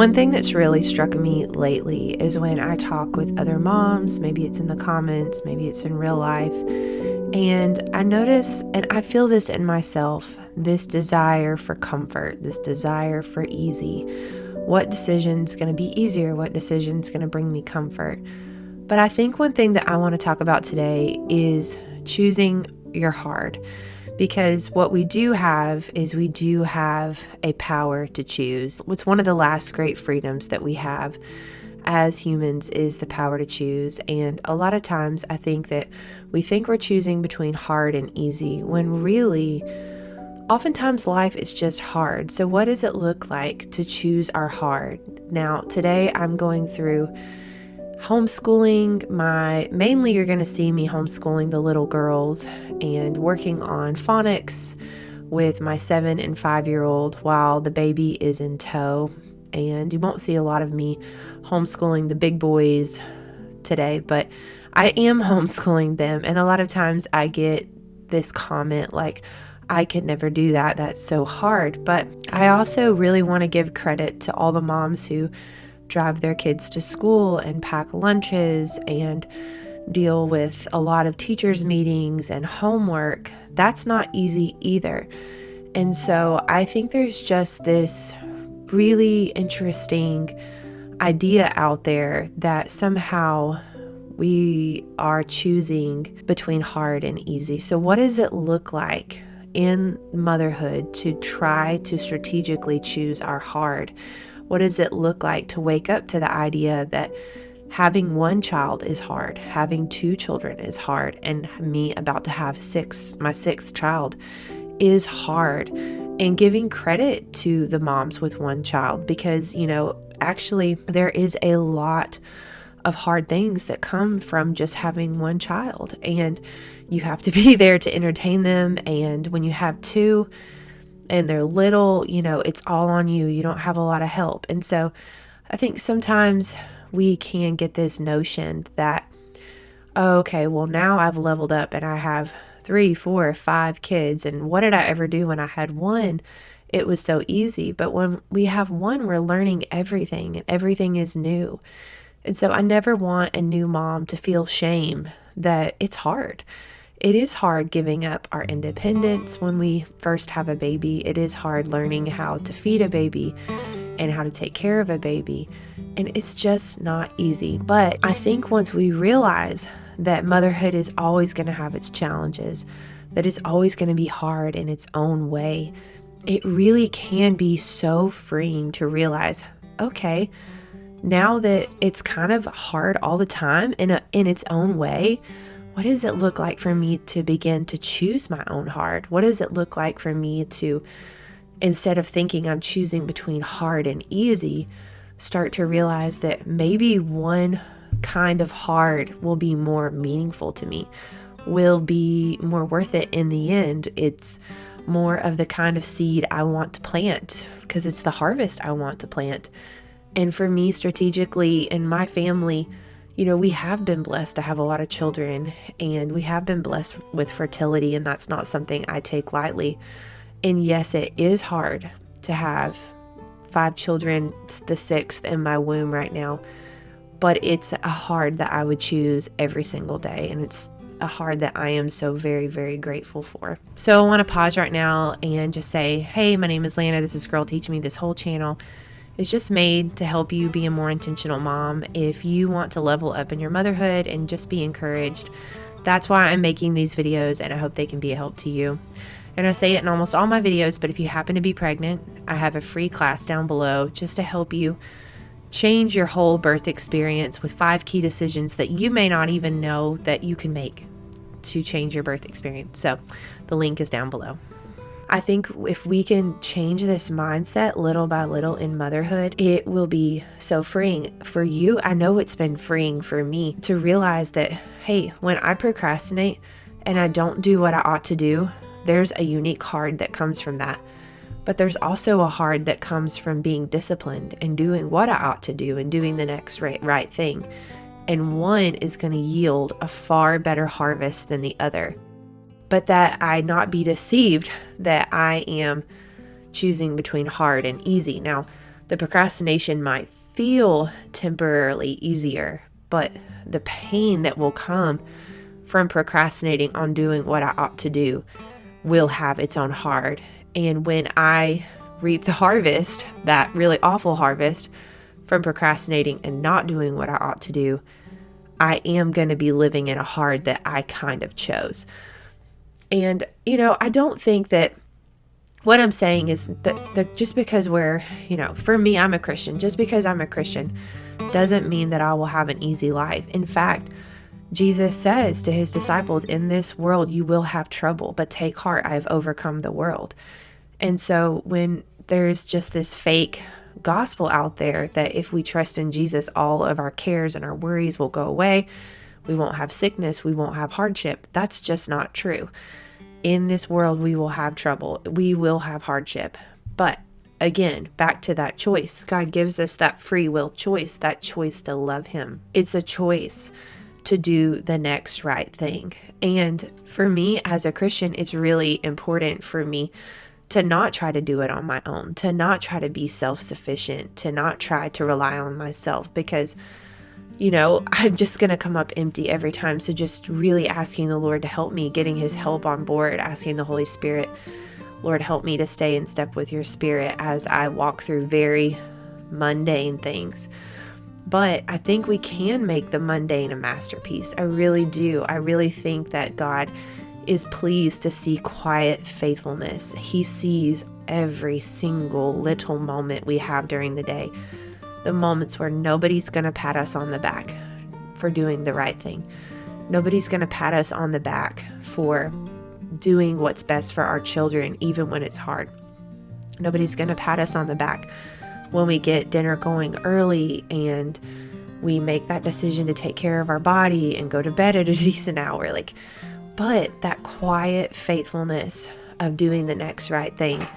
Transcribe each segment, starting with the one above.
One thing that's really struck me lately is when I talk with other moms, maybe it's in the comments, maybe it's in real life, and I notice, and I feel this in myself, this desire for comfort, this desire for easy. What decision's going to be easier? What decision's going to bring me comfort? But I think one thing that I want to talk about today is choosing your hard. Because what we do have is we do have a power to choose. What's one of the last great freedoms that we have as humans is the power to choose. And a lot of times I think that we think we're choosing between hard and easy when really, oftentimes life is just hard. So what does it look like to choose our hard? Now, today I'm going through homeschooling. Mainly you're going to see me homeschooling the little girls and working on phonics with my 7 and 5-year-old while the baby is in tow. And you won't see a lot of me homeschooling the big boys today, but I am homeschooling them. And a lot of times I get this comment like, I could never do that. That's so hard. But I also really want to give credit to all the moms who drive their kids to school and pack lunches and deal with a lot of teachers' meetings and homework. That's not easy either. And so I think there's just this really interesting idea out there that somehow we are choosing between hard and easy. So what does it look like in motherhood to try to strategically choose our hard? What does it look like to wake up to the idea that having one child is hard, having 2 children is hard, and me about to have my 6th child is hard, and giving credit to the moms with one child because, actually there is a lot of hard things that come from just having one child, and you have to be there to entertain them. And when you have 2, and they're little, it's all on you. You don't have a lot of help. And so I think sometimes we can get this notion that, oh, okay, well now I've leveled up and I have 3, 4, 5 kids. And what did I ever do when I had 1? It was so easy. But when we have 1, we're learning everything and everything is new. And so I never want a new mom to feel shame that it's hard. It is hard giving up our independence when we first have a baby. It is hard learning how to feed a baby and how to take care of a baby. And it's just not easy. But I think once we realize that motherhood is always going to have its challenges, that it's always going to be hard in its own way, it really can be so freeing to realize, okay, now that it's kind of hard all the time in its own way, what does it look like for me to begin to choose my own hard? What does it look like for me to, instead of thinking I'm choosing between hard and easy, start to realize that maybe one kind of hard will be more meaningful to me, will be more worth it in the end. It's more of the kind of seed I want to plant because it's the harvest I want to plant. And for me, strategically in my family, we have been blessed to have a lot of children, and we have been blessed with fertility, and that's not something I take lightly. And yes, it is hard to have 5 children, the 6th in my womb right now, but it's a hard that I would choose every single day, and it's a hard that I am so very, very grateful for. So I want to pause right now and just say, hey, my name is Lana. This is Girl Teach Me. This whole channel is just made to help you be a more intentional mom. If you want to level up in your motherhood and just be encouraged, that's why I'm making these videos, and I hope they can be a help to you. And I say it in almost all my videos, but if you happen to be pregnant, I have a free class down below just to help you change your whole birth experience with 5 key decisions that you may not even know that you can make to change your birth experience. So the link is down below. I think if we can change this mindset little by little in motherhood, it will be so freeing for you. I know it's been freeing for me to realize that, hey, when I procrastinate and I don't do what I ought to do, there's a unique hard that comes from that. But there's also a hard that comes from being disciplined and doing what I ought to do and doing the next right thing. And one is going to yield a far better harvest than the other. But that I not be deceived that I am choosing between hard and easy. Now, The procrastination might feel temporarily easier, but the pain that will come from procrastinating on doing what I ought to do will have its own hard. And when I reap the harvest, that really awful harvest from procrastinating and not doing what I ought to do, I am going to be living in a hard that I kind of chose. And, I don't think that what I'm saying is that just because we're, for me, I'm a Christian, just because I'm a Christian doesn't mean that I will have an easy life. In fact, Jesus says to his disciples, in this world, you will have trouble, but take heart, I have overcome the world. And so when there's just this fake gospel out there that if we trust in Jesus, all of our cares and our worries will go away, we won't have sickness, we won't have hardship, that's just not true. In this world, we will have trouble, we will have hardship. But again, back to that choice. God gives us that free will choice, that choice to love him. It's a choice to do the next right thing. And for me as a Christian, it's really important for me to not try to do it on my own, to not try to be self-sufficient, to not try to rely on myself, because I'm just going to come up empty every time. So just really asking the Lord to help me, getting his help on board, asking the Holy Spirit, Lord, help me to stay in step with your Spirit as I walk through very mundane things. But I think we can make the mundane a masterpiece. I really do. I really think that God is pleased to see quiet faithfulness. He sees every single little moment we have during the day. The moments where nobody's going to pat us on the back for doing the right thing. Nobody's going to pat us on the back for doing what's best for our children, even when it's hard. Nobody's going to pat us on the back when we get dinner going early and we make that decision to take care of our body and go to bed at a decent hour. But that quiet faithfulness of doing the next right thing,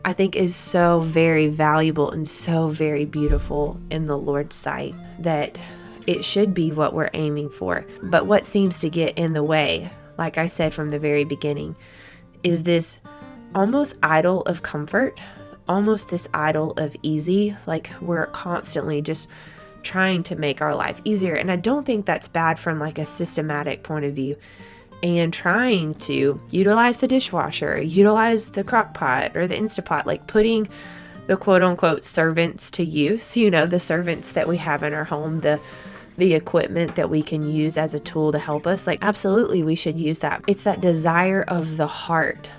I think is so very valuable and so very beautiful in the Lord's sight that it should be what we're aiming for. But what seems to get in the way, like I said from the very beginning, is this almost idol of comfort, almost this idol of easy, like we're constantly just trying to make our life easier. And I don't think that's bad from a systematic point of view. And trying to utilize the dishwasher, utilize the crock pot or the Instapot, putting the quote unquote servants to use, the servants that we have in our home, the equipment that we can use as a tool to help us. Absolutely, we should use that. It's that desire of the heart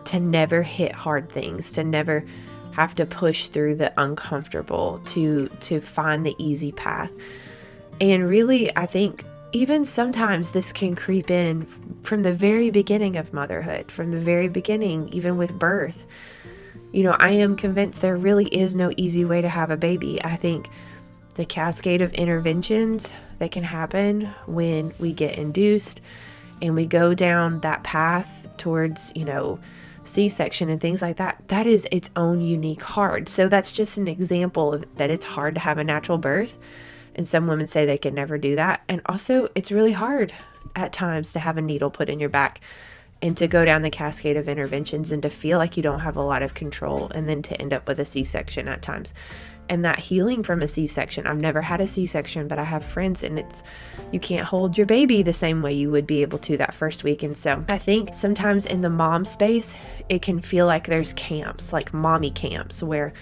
to never hit hard things, to never have to push through the uncomfortable, to find the easy path. And really, I think even sometimes this can creep in from the very beginning of motherhood, from the very beginning, even with birth. I am convinced there really is no easy way to have a baby. I think the cascade of interventions that can happen when we get induced and we go down that path towards, C-section and things like that, that is its own unique hard. So that's just an example of that it's hard to have a natural birth. And some women say they can never do that. And also, it's really hard at times to have a needle put in your back and to go down the cascade of interventions and to feel like you don't have a lot of control and then to end up with a C-section at times. And that healing from a C-section, I've never had a C-section, but I have friends, and you can't hold your baby the same way you would be able to that first week. And so I think sometimes in the mom space, it can feel like there's camps, like mommy camps, where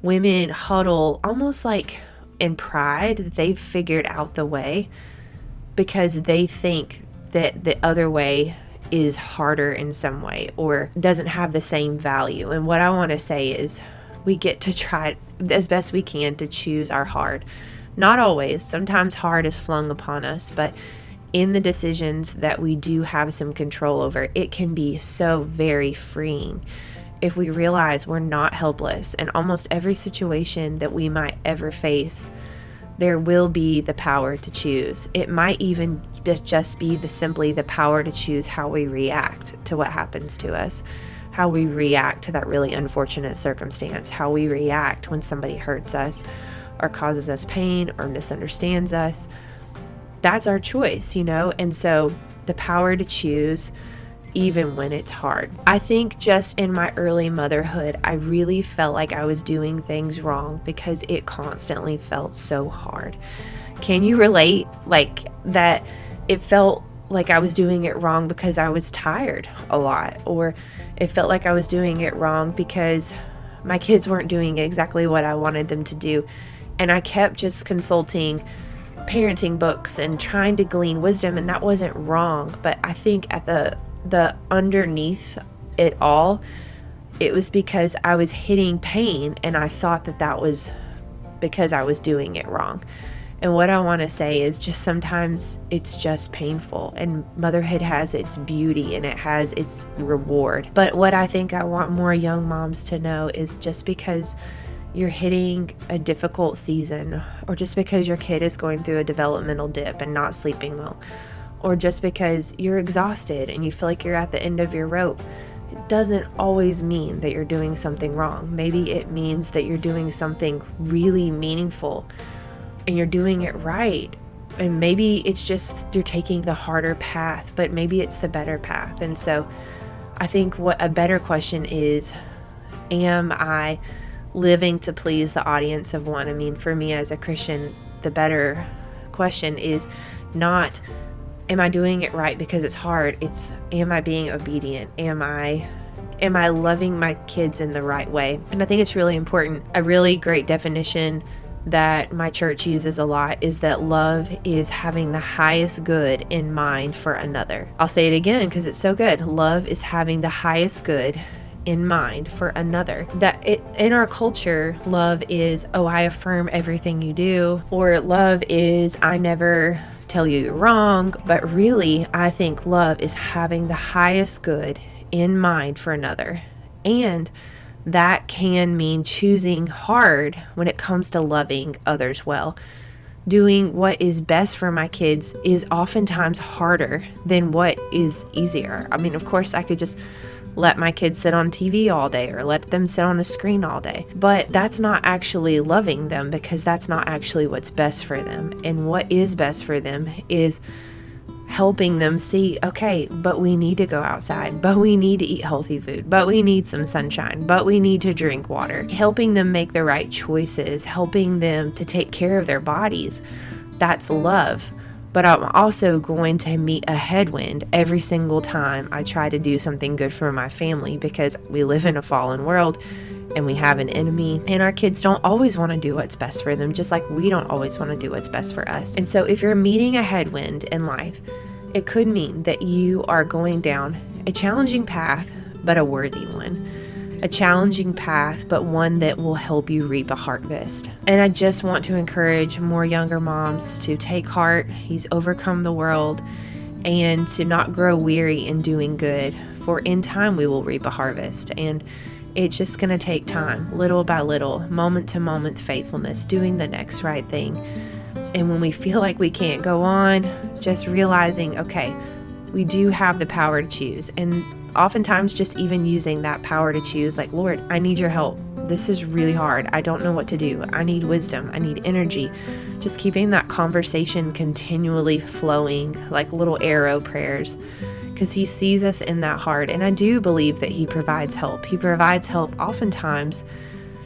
women huddle almost like in pride that they've figured out the way because they think that the other way is harder in some way or doesn't have the same value. And what I want to say is we get to try as best we can to choose our hard. Not always. Sometimes hard is flung upon us, but in the decisions that we do have some control over, it can be so very freeing if we realize we're not helpless. In almost every situation that we might ever face, there will be the power to choose. It might even just be simply the power to choose how we react to what happens to us, how we react to that really unfortunate circumstance, how we react when somebody hurts us or causes us pain or misunderstands us. That's our choice, And so the power to choose even when it's hard. I think just in my early motherhood, I really felt like I was doing things wrong because it constantly felt so hard. Can you relate? Like that it felt like I was doing it wrong because I was tired a lot, or it felt like I was doing it wrong because my kids weren't doing exactly what I wanted them to do. And I kept just consulting parenting books and trying to glean wisdom, and that wasn't wrong. But I think at the underneath it all, it was because I was hitting pain, and I thought that was because I was doing it wrong. And what I want to say is just sometimes it's just painful, and motherhood has its beauty and it has its reward. But what I think I want more young moms to know is just because you're hitting a difficult season, or just because your kid is going through a developmental dip and not sleeping well, or just because you're exhausted and you feel like you're at the end of your rope, it doesn't always mean that you're doing something wrong. Maybe it means that you're doing something really meaningful and you're doing it right. And maybe it's just you're taking the harder path, but maybe it's the better path. And so I think what a better question is, am I living to please the audience of one? I mean, for me as a Christian, the better question is not, am I doing it right because it's hard? It's, am I being obedient? Am I loving my kids in the right way? And I think it's really important. A really great definition that my church uses a lot is that love is having the highest good in mind for another. I'll say it again because it's so good. Love is having the highest good in mind for another. That in our culture, love is, oh, I affirm everything you do, or love is, I never tell you you're wrong. But really, I think love is having the highest good in mind for another. And that can mean choosing hard when it comes to loving others well. Doing what is best for my kids is oftentimes harder than what is easier. I mean, of course, I could just let my kids sit on TV all day or let them sit on a screen all day. But that's not actually loving them, because that's not actually what's best for them. And what is best for them is helping them see, okay, but we need to go outside, but we need to eat healthy food, but we need some sunshine, but we need to drink water. Helping them make the right choices, helping them to take care of their bodies. That's love. But I'm also going to meet a headwind every single time I try to do something good for my family, because we live in a fallen world and we have an enemy, and our kids don't always want to do what's best for them, just like we don't always want to do what's best for us. And so if you're meeting a headwind in life, it could mean that you are going down a challenging path, but a worthy one. A challenging path, but one that will help you reap a harvest. And I just want to encourage more younger moms to take heart. He's overcome the world, and to not grow weary in doing good, for in time we will reap a harvest. And it's just going to take time, little by little, moment to moment faithfulness, doing the next right thing. And when we feel like we can't go on, just realizing, okay, we do have the power to choose. And oftentimes just even using that power to choose, like, Lord, I need your help. This is really hard. I don't know what to do. I need wisdom. I need energy. Just keeping that conversation continually flowing like little arrow prayers, because he sees us in that heart. And I do believe that he provides help. He provides help oftentimes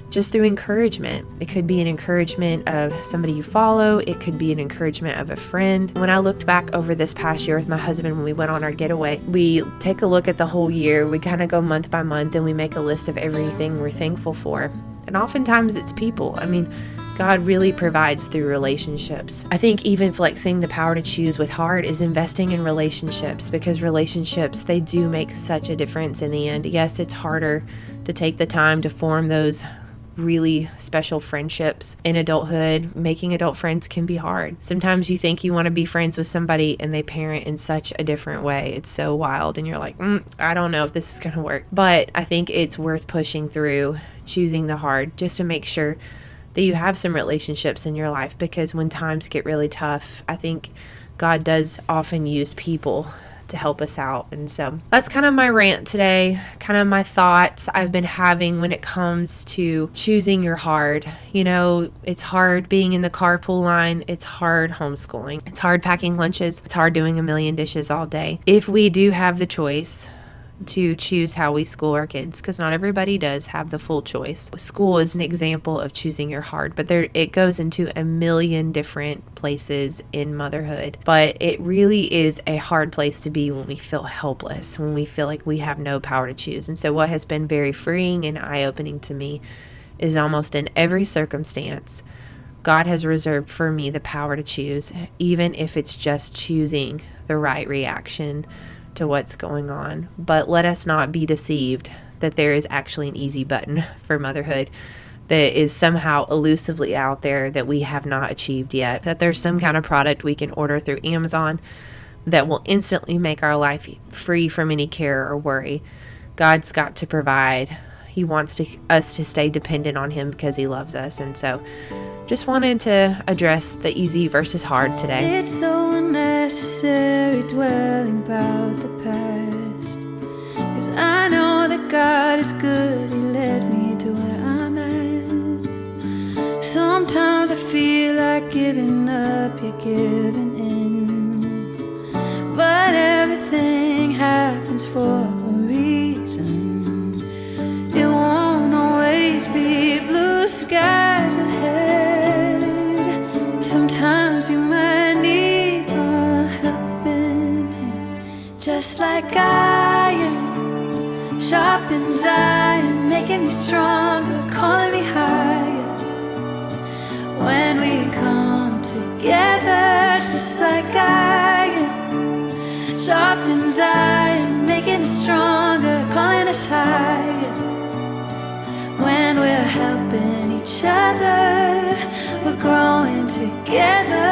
just through encouragement. It could be an encouragement of somebody you follow. It could be an encouragement of a friend. When I looked back over this past year with my husband, when we went on our getaway, we take a look at the whole year. We kind of go month by month and we make a list of everything we're thankful for. And oftentimes it's people. I mean, God really provides through relationships. I think even flexing the power to choose with heart is investing in relationships, because relationships, they do make such a difference in the end. Yes, it's harder to take the time to form those really special friendships in adulthood. Making adult friends can be hard. Sometimes you think you want to be friends with somebody and they parent in such a different way. It's so wild, and you're like, I don't know if this is going to work. But I think it's worth pushing through, choosing the hard, just to make sure that you have some relationships in your life, because when times get really tough, I think God does often use people to help us out. And so that's kind of my rant today, kind of my thoughts I've been having when it comes to choosing your hard. You know, it's hard being in the carpool line. It's hard homeschooling. It's hard packing lunches. It's hard doing a million dishes all day. If we do have the choice to choose how we school our kids, because not everybody does have the full choice. School is an example of choosing your hard, but it goes into a million different places in motherhood. But it really is a hard place to be when we feel helpless, when we feel like we have no power to choose. And so what has been very freeing and eye-opening to me is almost in every circumstance, God has reserved for me the power to choose, even if it's just choosing the right reaction to what's going on. But let us not be deceived that there is actually an easy button for motherhood that is somehow elusively out there that we have not achieved yet, that there's some kind of product we can order through Amazon that will instantly make our life free from any care or worry. God's got to provide. He wants us to stay dependent on him because he loves us. And so just wanted to address the easy versus hard today. It's so unnecessary dwelling about the past, 'cause I know that God is good. He led me to where I'm at. Sometimes I feel like giving up, you're giving in, but everything happens for a reason. It won't always be blue skies ahead. Sometimes you might need a helping hand. Just like iron sharpens iron, making me stronger, calling me higher. When we come together, just like iron sharpens iron, making us stronger, calling us higher. When we're helping each other, we're growing together.